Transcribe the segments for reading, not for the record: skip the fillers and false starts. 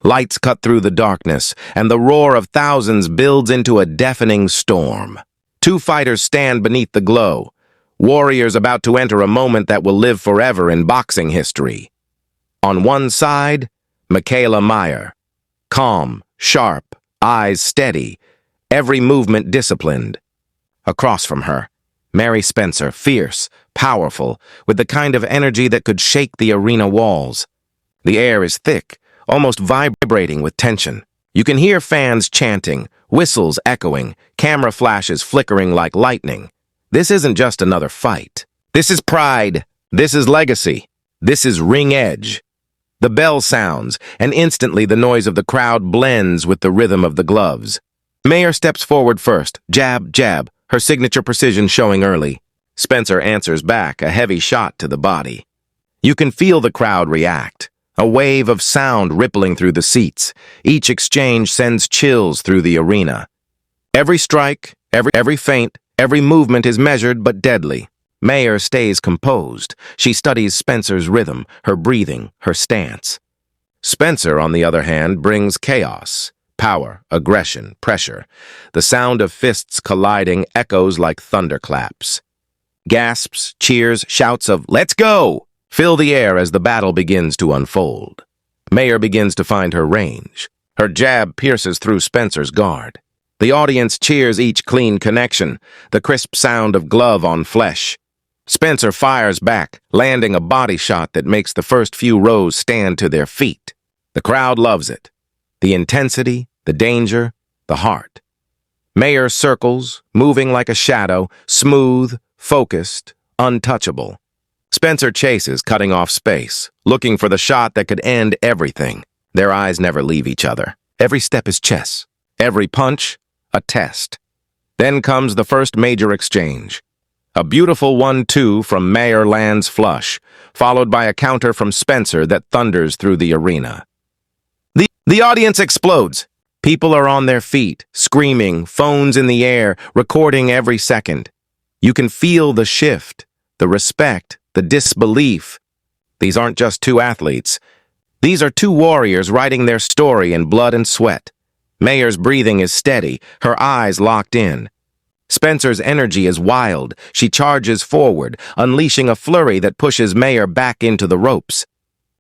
Lights cut through the darkness, and the roar of thousands builds into a deafening storm. Two fighters stand beneath the glow, warriors about to enter a moment that will live forever in boxing history. On one side, Mikaela Mayer, calm, sharp, eyes steady, every movement disciplined. Across from her, Mary Spencer, fierce, powerful, with the kind of energy that could shake the arena walls. The air is thick, almost vibrating with tension. You can hear fans chanting, whistles echoing, camera flashes flickering like lightning. This isn't just another fight. This is pride. This is legacy. This is ring edge. The bell sounds, and instantly the noise of the crowd blends with the rhythm of the gloves. Mayer steps forward first, jab, jab, her signature precision showing early. Spencer answers back, a heavy shot to the body. You can feel the crowd react. A wave of sound rippling through the seats. Each exchange sends chills through the arena. Every strike, every feint, every movement is measured but deadly. Mayer stays composed. She studies Spencer's rhythm, her breathing, her stance. Spencer, on the other hand, brings chaos, power, aggression, pressure. The sound of fists colliding echoes like thunderclaps. Gasps, cheers, shouts of "Let's go!" fill the air as the battle begins to unfold. Mayer begins to find her range. Her jab pierces through Spencer's guard. The audience cheers each clean connection, the crisp sound of glove on flesh. Spencer fires back, landing a body shot that makes the first few rows stand to their feet. The crowd loves it. The intensity, the danger, the heart. Mayer circles, moving like a shadow, smooth, focused, untouchable. Spencer chases, cutting off space, looking for the shot that could end everything. Their eyes never leave each other. Every step is chess. Every punch, a test. Then comes the first major exchange. A beautiful 1-2 from Mayer lands flush, followed by a counter from Spencer that thunders through the arena. The audience explodes. People are on their feet, screaming, phones in the air, recording every second. You can feel the shift, the respect, the disbelief. These aren't just two athletes. These are two warriors writing their story in blood and sweat. Mayer's breathing is steady, her eyes locked in. Spencer's energy is wild. She charges forward, unleashing a flurry that pushes Mayer back into the ropes.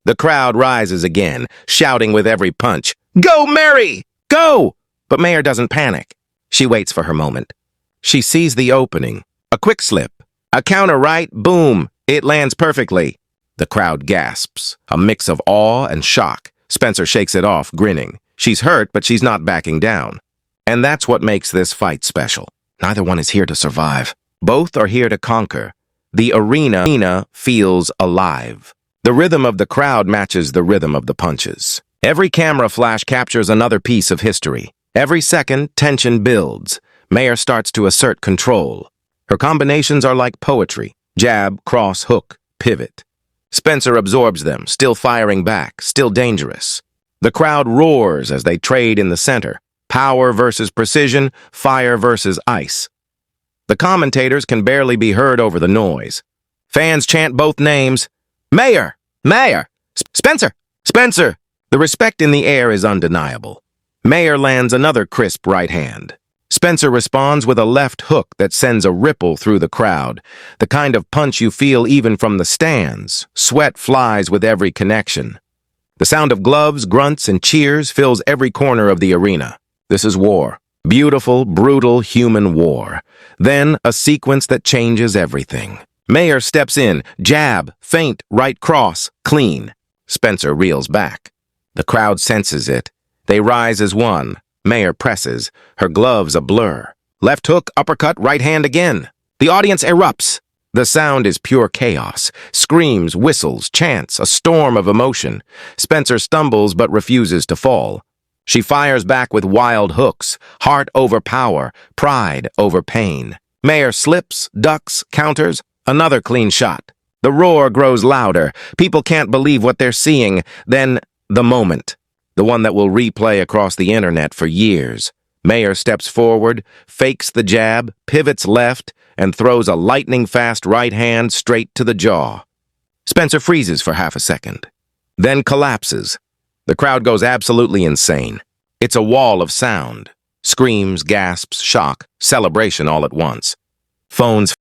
The crowd rises again, shouting with every punch, "Go, Mary! Go!" But Mayer doesn't panic. She waits for her moment. She sees the opening. A quick slip. A counter right, boom. It lands perfectly. The crowd gasps, a mix of awe and shock. Spencer shakes it off, grinning. She's hurt, but she's not backing down. And that's what makes this fight special. Neither one is here to survive. Both are here to conquer. The arena feels alive. The rhythm of the crowd matches the rhythm of the punches. Every camera flash captures another piece of history. Every second, tension builds. Mayer starts to assert control. Her combinations are like poetry. Jab, cross, hook, pivot. Spencer absorbs them, still firing back, still dangerous. The crowd roars as they trade in the center. Power versus precision, fire versus ice. The commentators can barely be heard over the noise. Fans chant both names. Mayer! Mayer! Spencer! Spencer! The respect in the air is undeniable. Mayer lands another crisp right hand. Spencer responds with a left hook that sends a ripple through the crowd, the kind of punch you feel even from the stands. Sweat flies with every connection. The sound of gloves, grunts, and cheers fills every corner of the arena. This is war. Beautiful, brutal, human war. Then, a sequence that changes everything. Mayer steps in, jab, feint, right cross, clean. Spencer reels back. The crowd senses it. They rise as one. Mayer presses, her gloves a blur. Left hook, uppercut, right hand again. The audience erupts. The sound is pure chaos. Screams, whistles, chants, a storm of emotion. Spencer stumbles but refuses to fall. She fires back with wild hooks, heart over power, pride over pain. Mayer slips, ducks, counters, another clean shot. The roar grows louder. People can't believe what they're seeing. Then, the moment. The one that will replay across the internet for years. Mayer steps forward, fakes the jab, pivots left, and throws a lightning-fast right hand straight to the jaw. Spencer freezes for half a second, then collapses. The crowd goes absolutely insane. It's a wall of sound. Screams, gasps, shock, celebration all at once. Phones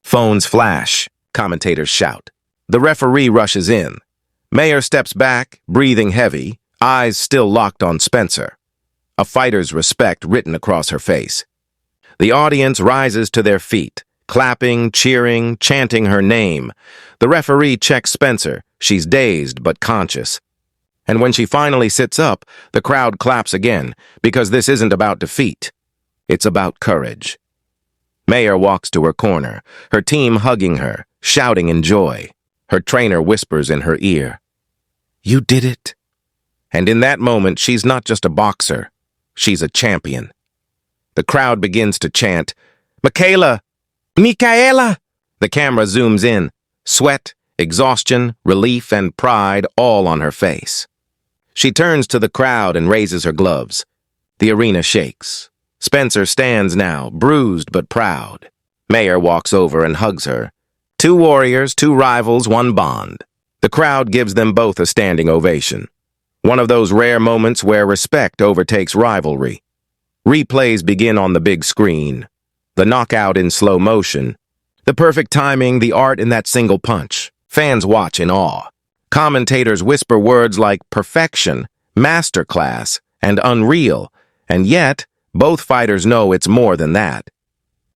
flash. Commentators shout. The referee rushes in. Mayer steps back, breathing heavy, eyes still locked on Spencer. A fighter's respect written across her face. The audience rises to their feet, clapping, cheering, chanting her name. The referee checks Spencer. She's dazed but conscious. And when she finally sits up, the crowd claps again, because this isn't about defeat. It's about courage. Mayer walks to her corner, her team hugging her, shouting in joy. Her trainer whispers in her ear, "You did it." And in that moment, she's not just a boxer. She's a champion. The crowd begins to chant, "Mikaela! Mikaela!" The camera zooms in. Sweat, exhaustion, relief, and pride all on her face. She turns to the crowd and raises her gloves. The arena shakes. Spencer stands now, bruised but proud. Mayer walks over and hugs her. Two warriors, two rivals, one bond. The crowd gives them both a standing ovation. One of those rare moments where respect overtakes rivalry. Replays begin on the big screen. The knockout in slow motion. The perfect timing, the art in that single punch. Fans watch in awe. Commentators whisper words like perfection, masterclass, and unreal, and yet, both fighters know it's more than that.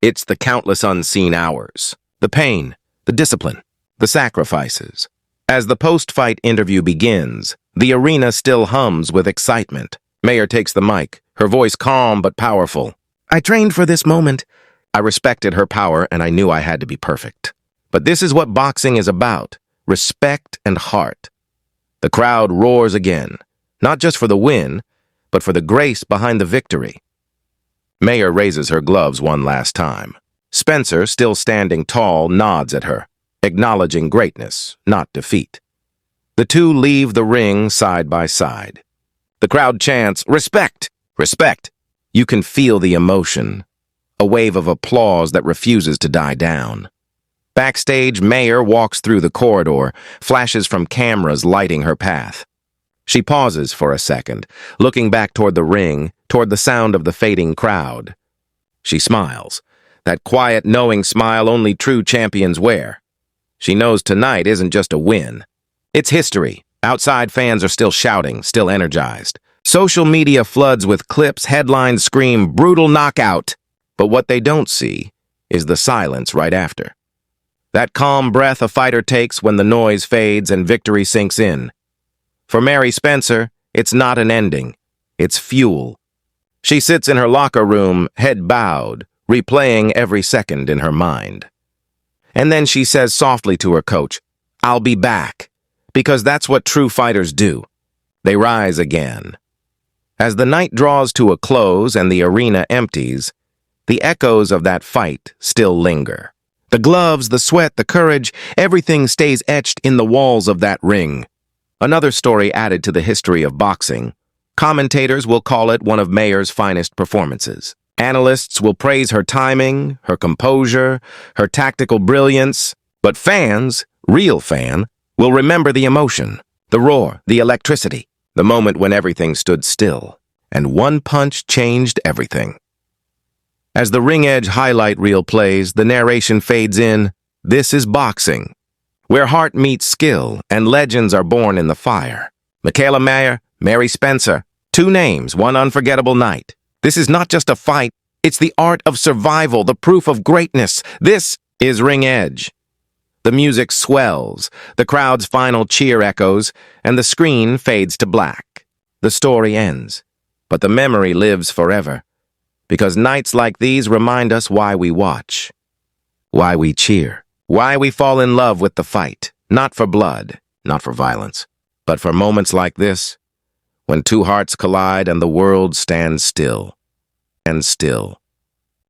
It's the countless unseen hours, the pain, the discipline, the sacrifices. As the post-fight interview begins, the arena still hums with excitement. Mayer takes the mic, her voice calm but powerful. "I trained for this moment. I respected her power and I knew I had to be perfect. But this is what boxing is about. Respect and heart." The crowd roars again, not just for the win, but for the grace behind the victory. Mayer raises her gloves one last time. Spencer, still standing tall, nods at her, acknowledging greatness, not defeat. The two leave the ring side by side. The crowd chants, "Respect! Respect!" You can feel the emotion, a wave of applause that refuses to die down. Backstage, Mayer walks through the corridor, flashes from cameras lighting her path. She pauses for a second, looking back toward the ring, toward the sound of the fading crowd. She smiles, that quiet, knowing smile only true champions wear. She knows tonight isn't just a win. It's history. Outside fans are still shouting, still energized. Social media floods with clips, headlines scream, "Brutal knockout." But what they don't see is the silence right after. That calm breath a fighter takes when the noise fades and victory sinks in. For Mary Spencer, it's not an ending. It's fuel. She sits in her locker room, head bowed, replaying every second in her mind. And then she says softly to her coach, "I'll be back," because that's what true fighters do. They rise again. As the night draws to a close and the arena empties, the echoes of that fight still linger. The gloves, the sweat, the courage, everything stays etched in the walls of that ring. Another story added to the history of boxing. Commentators will call it one of Mayer's finest performances. Analysts will praise her timing, her composure, her tactical brilliance. But fans, real fan, will remember the emotion, the roar, the electricity, the moment when everything stood still, and one punch changed everything. As the Ring Edge highlight reel plays, the narration fades in, "This is boxing, where heart meets skill and legends are born in the fire." Mikaela Mayer, Mary Spencer, two names, one unforgettable night. This is not just a fight, it's the art of survival, the proof of greatness. This is Ring Edge. The music swells, the crowd's final cheer echoes, and the screen fades to black. The story ends, but the memory lives forever. Because nights like these remind us why we watch, why we cheer, why we fall in love with the fight, not for blood, not for violence, but for moments like this, when two hearts collide and the world stands still, and still.